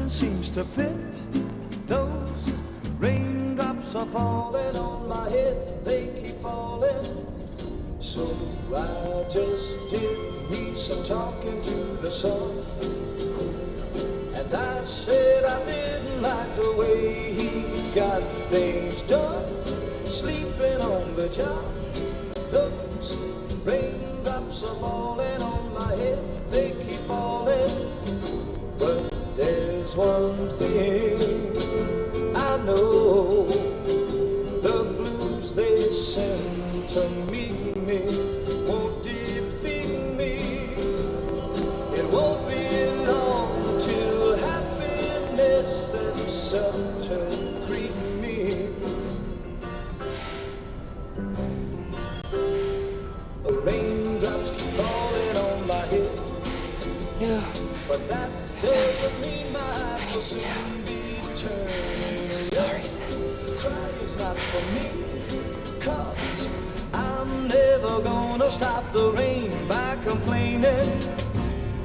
nothing seems to fit. Those raindrops are falling on my head, they keep falling. So I just did me some talking to the sun. And I said I didn't like the way he got things done, sleeping on the job. Those raindrops are falling on my head, they keep falling. But there's one thing I know, the blues they send to meet me won't defeat me. It won't be long till happiness themselves to greet me. The raindrops keep falling on my head. No. But that doesn't mean my eyes will soon be turning. I'm so sorry, Sam. Crying's not for me, 'cause I'm never gonna stop the rain by complaining,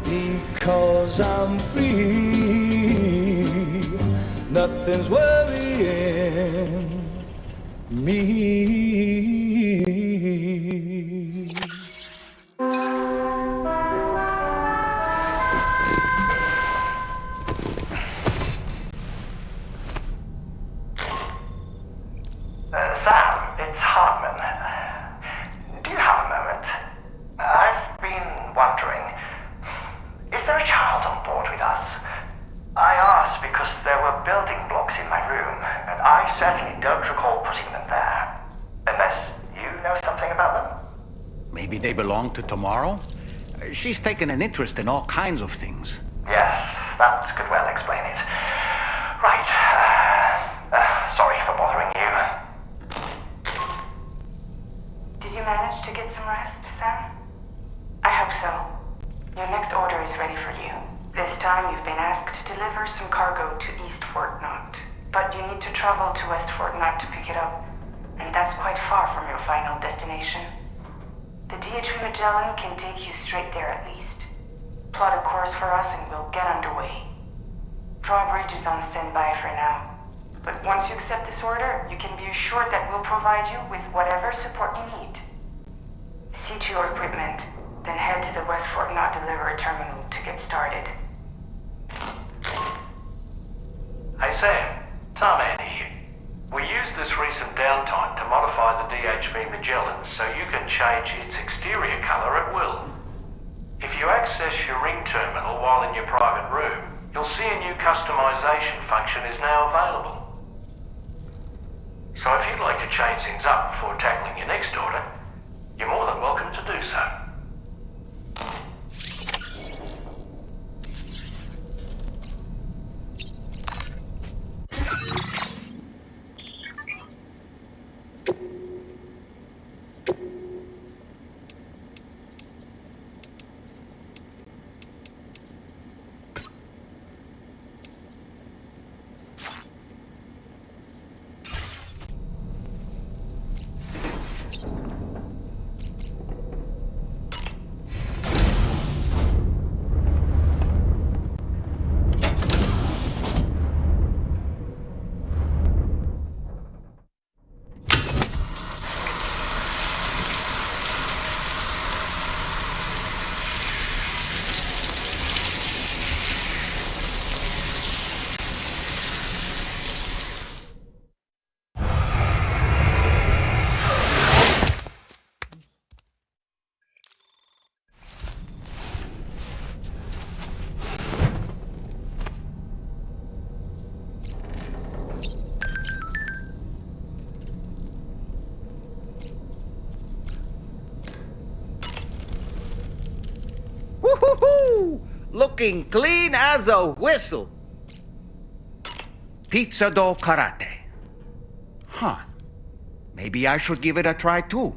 because I'm free. Nothing's worrying me. Sam, it's Hartman. Do you have a moment? I've been wondering, is there a child on board with us? I asked because there were building blocks in my room, and I certainly don't recall putting them there. Unless you know something about them? Maybe they belong to Tomorrow? She's taken an interest in all kinds of things. Yes, that could well explain it. Right. Sorry for bothering you. Did you manage to get some rest, Sam? I hope so. Your next order is ready for you. This time you've been asked to deliver some cargo to East Fort Knott. But you need to travel to West Fort Knott to pick it up. And that's quite far from your final destination. The DHV Magellan can take you straight there at least. Plot a course for us and we'll get underway. Drawbridge is on standby for now. But once you accept this order, you can be assured that we'll provide you with whatever support you need. See to your equipment, then head to the West Fort Knott delivery terminal to get started. Hey Sam, Tom Andy here. We used this recent downtime to modify the DHV Magellan so you can change its exterior color at will. If you access your ring terminal while in your private room, you'll see a new customization function is now available. So if you'd like to change things up before tackling your next order, you're more than welcome to do so. Woo-hoo-hoo! Looking clean as a whistle. Pizza do karate. Huh. Maybe I should give it a try too.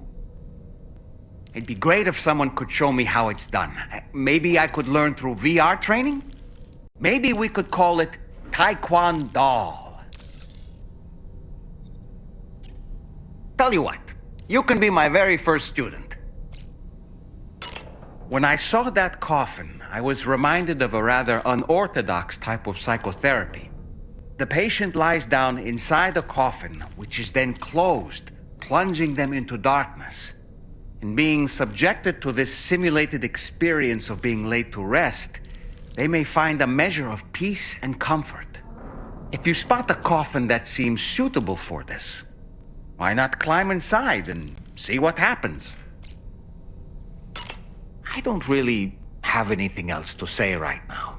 It'd be great if someone could show me how it's done. Maybe I could learn through VR training? Maybe we could call it Taekwondo. Tell you what, you can be my very first student. When I saw that coffin, I was reminded of a rather unorthodox type of psychotherapy. The patient lies down inside a coffin, which is then closed, plunging them into darkness. In being subjected to this simulated experience of being laid to rest, they may find a measure of peace and comfort. If you spot a coffin that seems suitable for this, why not climb inside and see what happens? I don't really have anything else to say right now.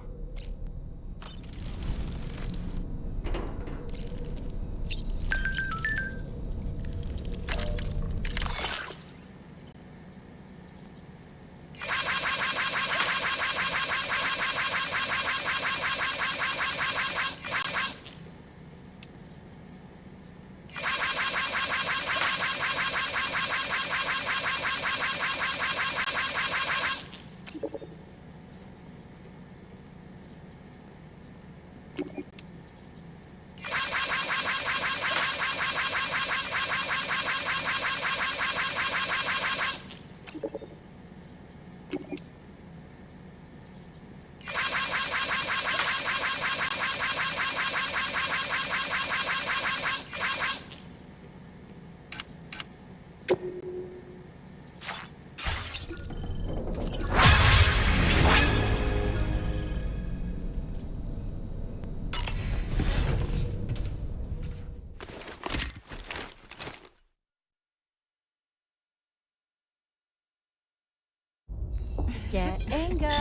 Yeah, and go.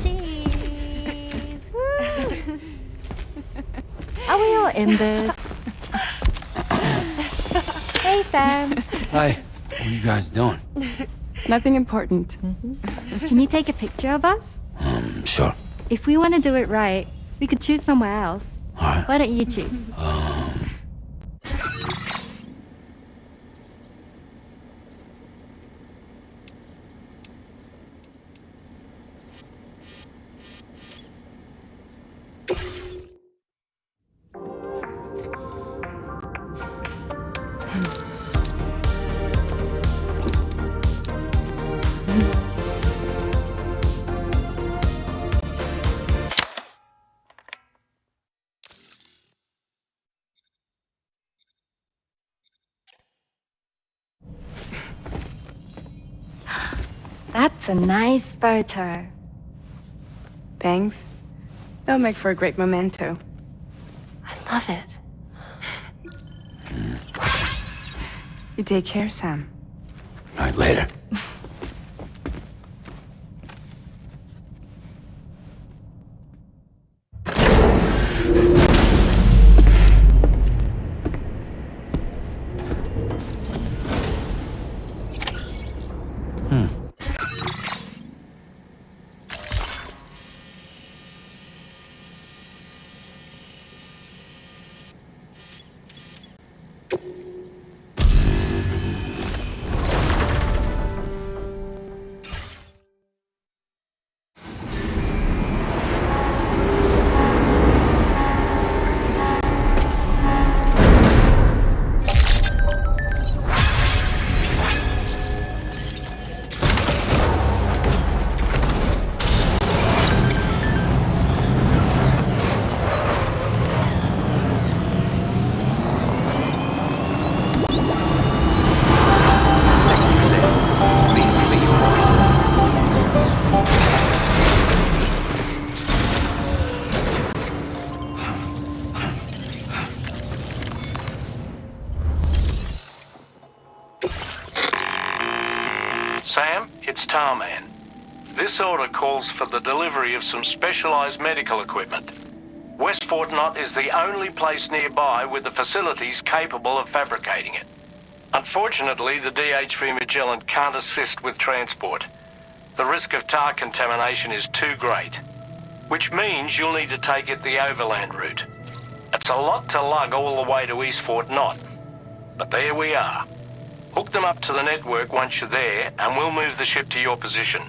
Cheese. Woo. Are we all in this? Hey, Sam. Hi. What are you guys doing? Nothing important. Can you take a picture of us? Sure. If we want to do it right, we could choose somewhere else. Alright. Why don't you choose? That's a nice photo. Thanks. They'll make for a great memento. I love it. You take care, Sam. Alright, later. Sam, it's Tarman. This order calls for the delivery of some specialized medical equipment. West Fort Knott is the only place nearby with the facilities capable of fabricating it. Unfortunately, the DHV Magellan can't assist with transport. The risk of tar contamination is too great, which means you'll need to take it the overland route. It's a lot to lug all the way to East Fort Knott, but there we are. Hook them up to the network once you're there, and we'll move the ship to your position.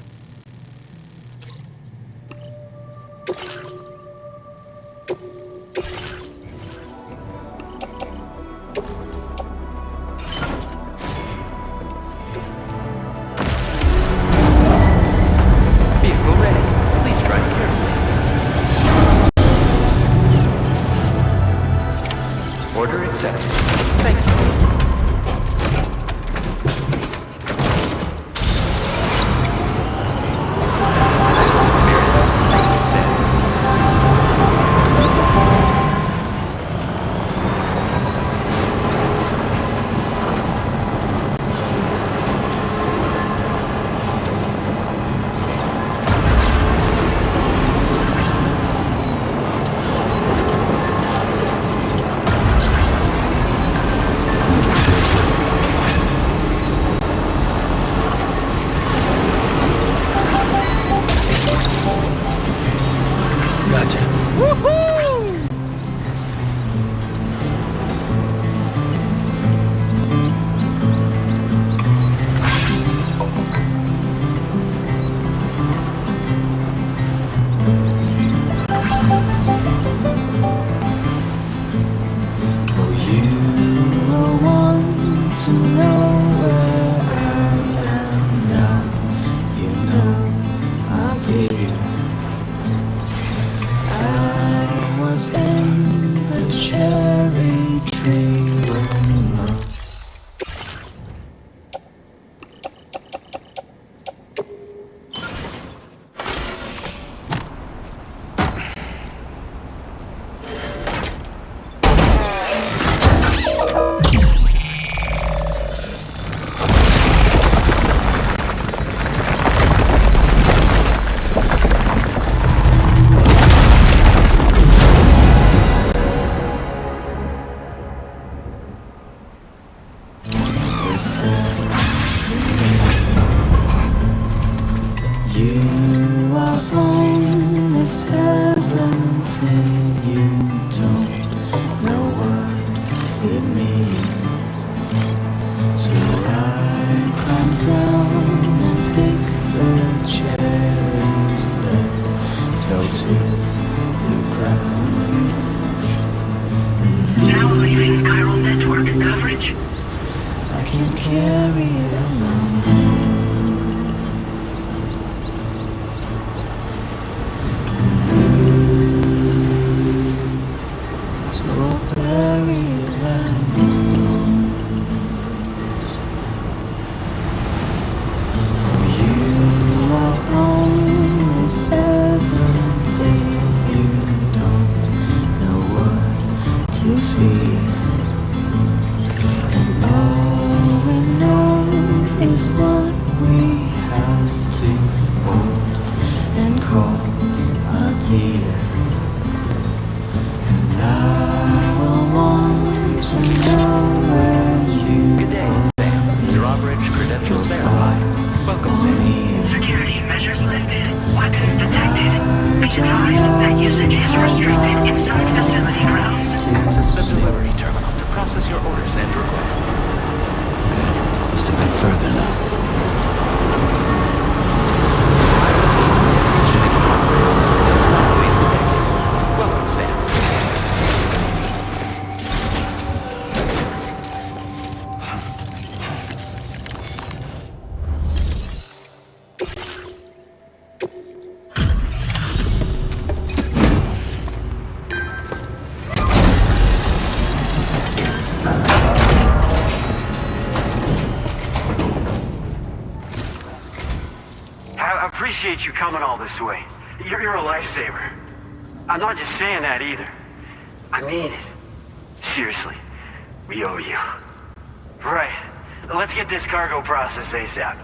Vehicle ready. Set. Thank you. You coming all this way. You're a lifesaver. I'm not just saying that either. I mean it. Seriously. We owe you. Right. Let's get this cargo processed ASAP.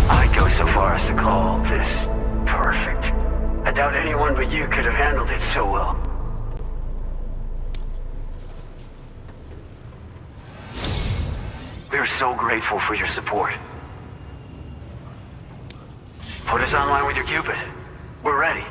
I'd go so far as to call this perfect. I doubt anyone but you could have handled it so well. We're so grateful for your support. Put us online with your Cupid. We're ready.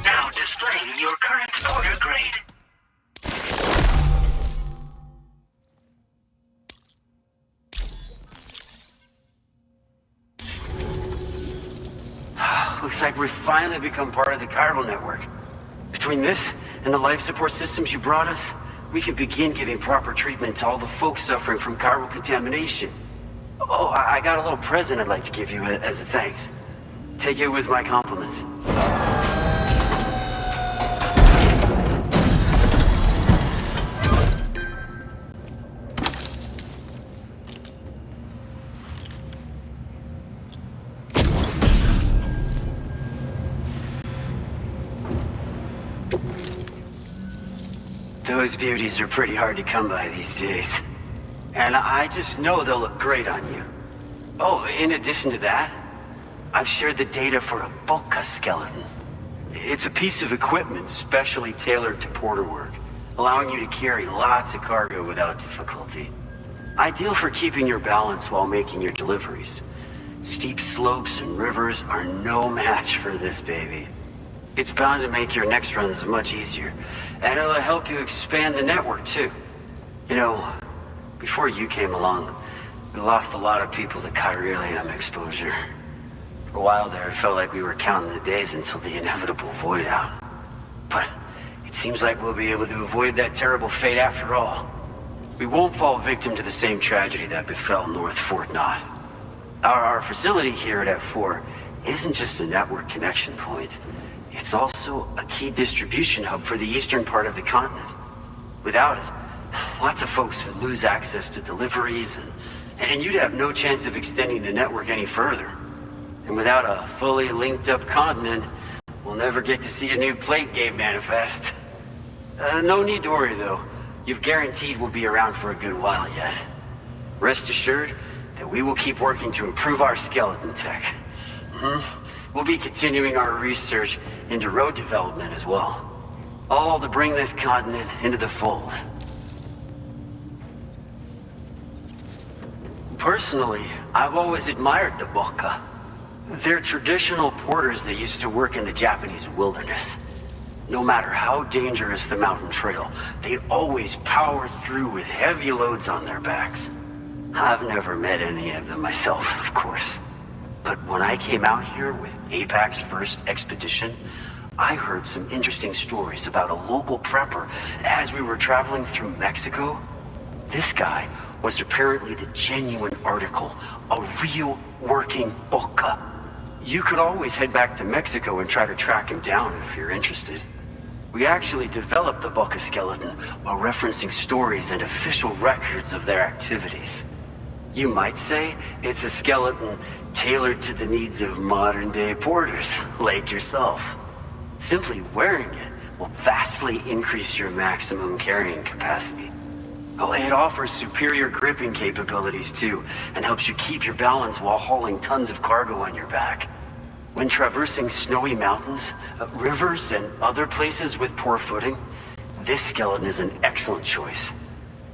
Now displaying your current order grade. Looks like we've finally become part of the chiral network. Between this and the life support systems you brought us, we can begin giving proper treatment to all the folks suffering from chiral contamination. Oh, I got a little present I'd like to give you as a thanks. Take it with my compliments. Those beauties are pretty hard to come by these days. And I just know they'll look great on you. Oh, in addition to that, I've shared the data for a Boca skeleton. It's a piece of equipment specially tailored to porter work, allowing you to carry lots of cargo without difficulty. Ideal for keeping your balance while making your deliveries. Steep slopes and rivers are no match for this baby. It's bound to make your next runs much easier, and it'll help you expand the network too. You know, before you came along, we lost a lot of people to chiralium exposure. For a while there, it felt like we were counting the days until the inevitable void out. But it seems like we'll be able to avoid that terrible fate after all. We won't fall victim to the same tragedy that befell North Fort Knott. Our facility here at F4 isn't just a network connection point. It's also a key distribution hub for the eastern part of the continent. Without it, lots of folks would lose access to deliveries, and you'd have no chance of extending the network any further. And without a fully linked up continent, we'll never get to see a new plate game manifest. No need to worry though. You've guaranteed we'll be around for a good while yet. Rest assured that we will keep working to improve our skeleton tech. We'll be continuing our research into road development as well. All to bring this continent into the fold. Personally, I've always admired the Boca. They're traditional porters that used to work in the Japanese wilderness. No matter how dangerous the mountain trail, they'd always power through with heavy loads on their backs. I've never met any of them myself, of course. But when I came out here with APAC's first expedition, I heard some interesting stories about a local prepper as we were traveling through Mexico. This guy was apparently the genuine article, a real working Boca. You could always head back to Mexico and try to track him down if you're interested. We actually developed the Boca skeleton while referencing stories and official records of their activities. You might say it's a skeleton tailored to the needs of modern-day porters, like yourself. Simply wearing it will vastly increase your maximum carrying capacity. Oh, it offers superior gripping capabilities too, and helps you keep your balance while hauling tons of cargo on your back. When traversing snowy mountains, rivers, and other places with poor footing, this skeleton is an excellent choice.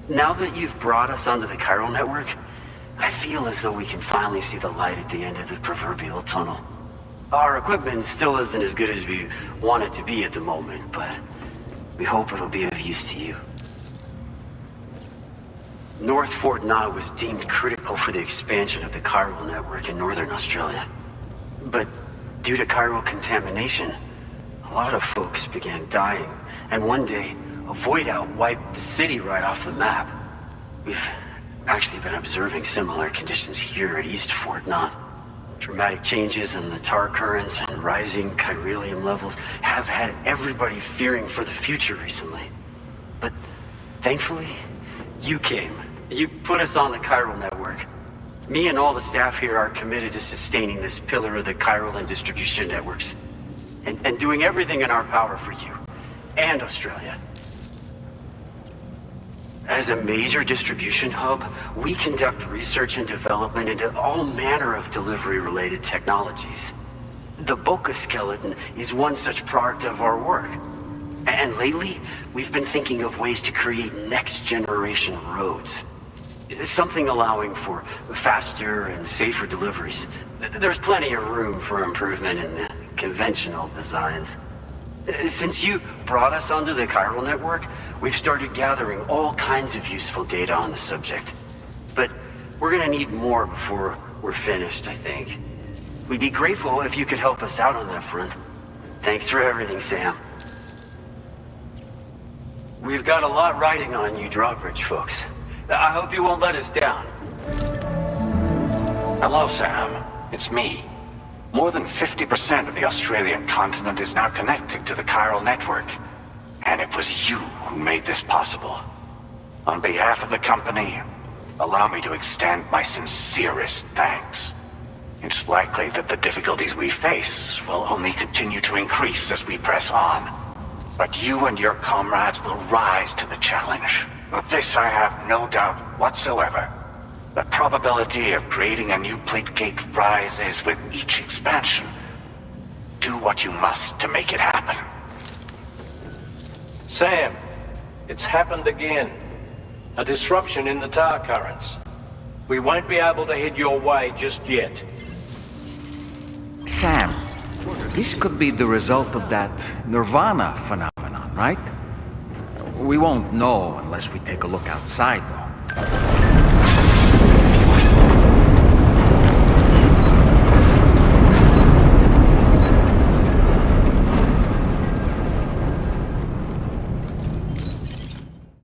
Now that you've brought us onto the chiral network, I feel as though we can finally see the light at the end of the proverbial tunnel. Our equipment still isn't as good as we want it to be at the moment, but we hope it'll be of use to you. North Fort Knott was deemed critical for the expansion of the chiral network in northern Australia. But due to chiral contamination, a lot of folks began dying, and one day, a void out wiped the city right off the map. We've actually been observing similar conditions here at East Fort Knott. Dramatic changes in the tar currents and rising chiralium levels have had everybody fearing for the future recently. But thankfully, you came. You put us on the chiral network. Me and all the staff here are committed to sustaining this pillar of the chiral and distribution networks. And doing everything in our power for you and Australia. As a major distribution hub, we conduct research and development into all manner of delivery-related technologies. The Boca skeleton is one such product of our work. And lately, we've been thinking of ways to create next-generation roads. Something allowing for faster and safer deliveries. There's plenty of room for improvement in the conventional designs. Since you brought us onto the chiral network, we've started gathering all kinds of useful data on the subject. But we're gonna need more before we're finished, I think. We'd be grateful if you could help us out on that front. Thanks for everything, Sam. We've got a lot riding on you drawbridge folks. I hope you won't let us down. Hello, Sam. It's me. More than 50% of the Australian continent is now connected to the chiral network. And it was you who made this possible. On behalf of the company, allow me to extend my sincerest thanks. It's likely that the difficulties we face will only continue to increase as we press on. But you and your comrades will rise to the challenge. Of this I have no doubt whatsoever. The probability of creating a new plate gate rises with each expansion. Do what you must to make it happen. Sam, it's happened again. A disruption in the tar currents. We won't be able to head your way just yet. Sam, this could be the result of that Nirvana phenomenon, right? We won't know unless we take a look outside, though.